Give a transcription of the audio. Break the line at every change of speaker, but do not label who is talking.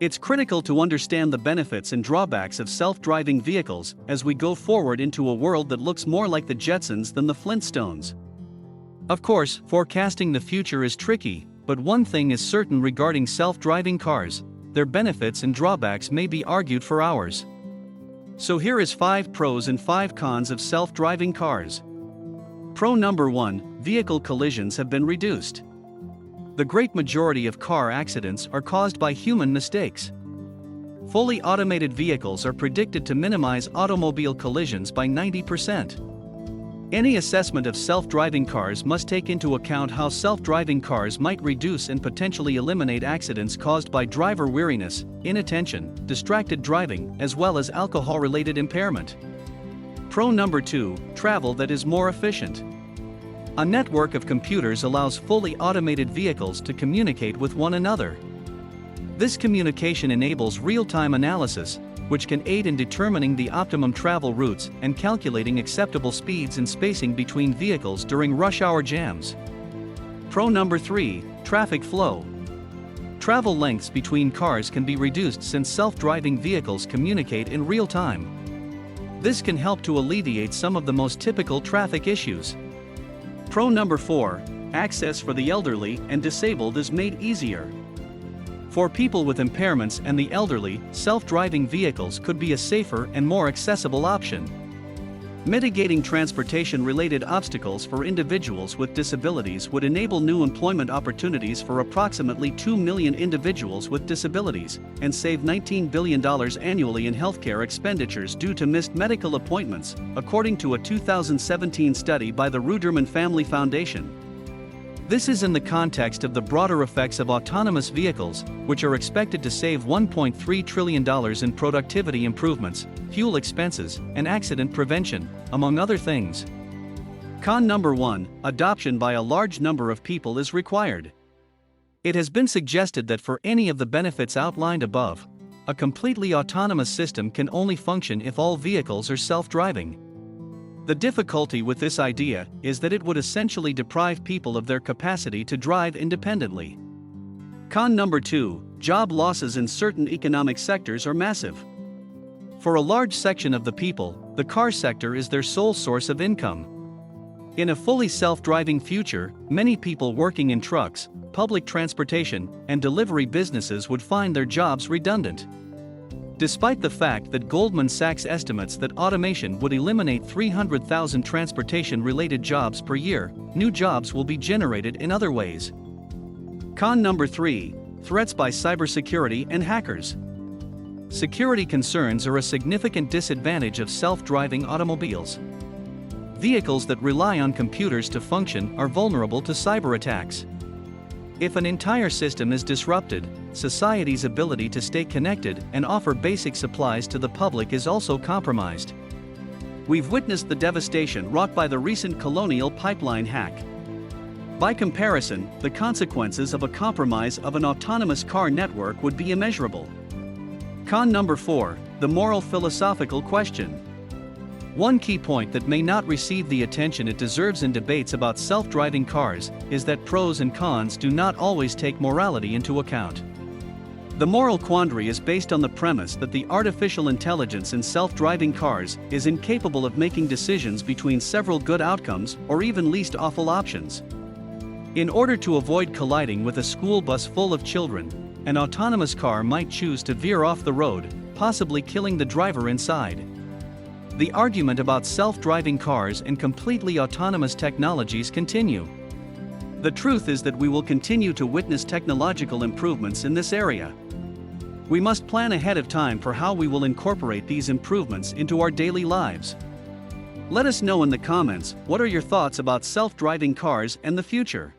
It's critical to understand the benefits and drawbacks of self-driving vehicles as we go forward into a world that looks more like the Jetsons than the Flintstones. Of course, forecasting the future is tricky, but one thing is certain regarding self-driving cars: their benefits and drawbacks may be argued for hours. So here is 5 pros and 5 cons of self-driving cars. Pro number 1: vehicle collisions have been reduced. The great majority of car accidents are caused by human mistakes. Fully automated vehicles are predicted to minimize automobile collisions by 90%. Any assessment of self-driving cars must take into account how self-driving cars might reduce and potentially eliminate accidents caused by driver weariness, inattention, distracted driving, as well as alcohol-related impairment. Pro number 2: travel that is more efficient. A network of computers allows fully automated vehicles to communicate with one another. This communication enables real-time analysis, which can aid in determining the optimum travel routes and calculating acceptable speeds and spacing between vehicles during rush hour jams. Pro number 3: traffic flow. Travel lengths between cars can be reduced since self-driving vehicles communicate in real time. This can help to alleviate some of the most typical traffic issues. Pro number 4: access for the elderly and disabled is made easier. For people with impairments and the elderly, self-driving vehicles could be a safer and more accessible option. Mitigating transportation-related obstacles for individuals with disabilities would enable new employment opportunities for approximately 2 million individuals with disabilities, and save $19 billion annually in healthcare expenditures due to missed medical appointments, according to a 2017 study by the Ruderman Family Foundation. This is in the context of the broader effects of autonomous vehicles, which are expected to save $1.3 trillion in productivity improvements, fuel expenses, and accident prevention, among other things. Con number 1: adoption by a large number of people is required. It has been suggested that for any of the benefits outlined above, a completely autonomous system can only function if all vehicles are self-driving. The difficulty with this idea is that it would essentially deprive people of their capacity to drive independently. Con number 2: job losses in certain economic sectors are massive. For a large section of the people, the car sector is their sole source of income. In a fully self-driving future, many people working in trucks, public transportation, and delivery businesses would find their jobs redundant. Despite the fact that Goldman Sachs estimates that automation would eliminate 300,000 transportation-related jobs per year, new jobs will be generated in other ways. Con number 3: threats by cybersecurity and hackers. Security concerns are a significant disadvantage of self-driving automobiles. Vehicles that rely on computers to function are vulnerable to cyber attacks. If an entire system is disrupted, society's ability to stay connected and offer basic supplies to the public is also compromised. We've witnessed the devastation wrought by the recent Colonial Pipeline hack. By comparison, the consequences of a compromise of an autonomous car network would be immeasurable. Con number 4: the moral philosophical question. One key point that may not receive the attention it deserves in debates about self-driving cars is that pros and cons do not always take morality into account. The moral quandary is based on the premise that the artificial intelligence in self-driving cars is incapable of making decisions between several good outcomes or even least awful options. In order to avoid colliding with a school bus full of children, an autonomous car might choose to veer off the road, possibly killing the driver inside. The argument about self-driving cars and completely autonomous technologies continue. The truth is that we will continue to witness technological improvements in this area. We must plan ahead of time for how we will incorporate these improvements into our daily lives. Let us know in the comments what are your thoughts about self-driving cars and the future.